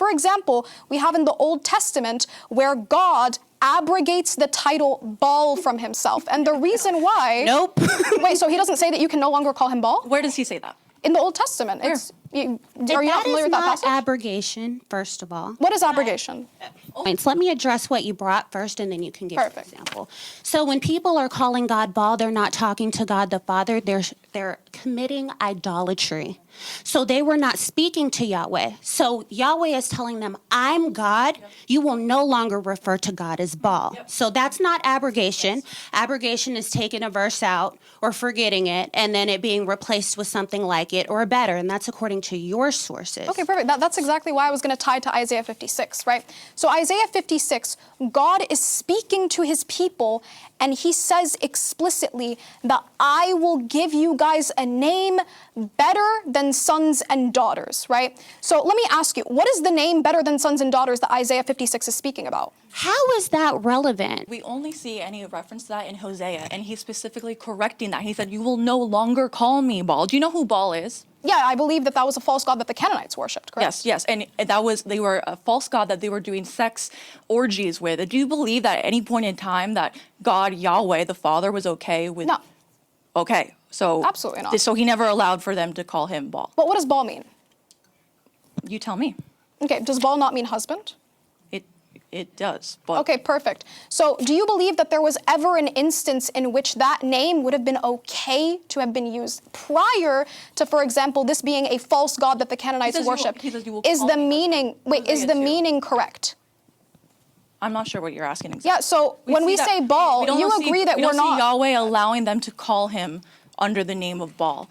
For example, we have in the Old Testament where God abrogates the title Baal from himself. And the reason why... Nope. Wait, so he doesn't say that you can no longer call him Baal? Where does he say that? In the Old Testament. Are you not familiar with that passage? Abrogation, first of all. What is abrogation? Points. Let me address what you brought first, and then you can give an Perfect. example. So when people are calling God Baal, they're not talking to God the Father. They're committing idolatry. So they were not speaking to Yahweh. So Yahweh is telling them, I'm God. You will no longer refer to God as Baal. So that's not abrogation. Abrogation is taking a verse out or forgetting it and then it being replaced with something like it or better. And that's according to your sources. Okay, perfect. That's exactly why I was going to tie to Isaiah 56, right? So Isaiah 56, God is speaking to his people, and he says explicitly that I will give you guys a name better than sons and daughters, right? So let me ask you, what is the name better than sons and daughters that Isaiah 56 is speaking about? How is that relevant? We only see any reference to that in Hosea, and he's specifically correcting that. He said, you will no longer call me Baal. Do you know who Baal is? Yeah, I believe that was a false god that the Canaanites worshipped, correct? Yes, and they were a false god that they were doing sex orgies with. Do you believe that at any point in time that God, Yahweh, the Father, was okay with? No. Okay, so Absolutely not. So he never allowed for them to call him Baal. But what does Baal mean? You tell me. Okay, does Baal not mean husband? It does. But Okay, perfect. So do you believe that there was ever an instance in which that name would have been okay to have been used prior to, for example, this being a false god that the Canaanites worshipped? Is the meaning, wait, is the meaning correct? I'm not sure what you're asking exactly. Yeah, so when we say Baal, you agree that we don't we're not... see Yahweh allowing them to call him under the name of Baal.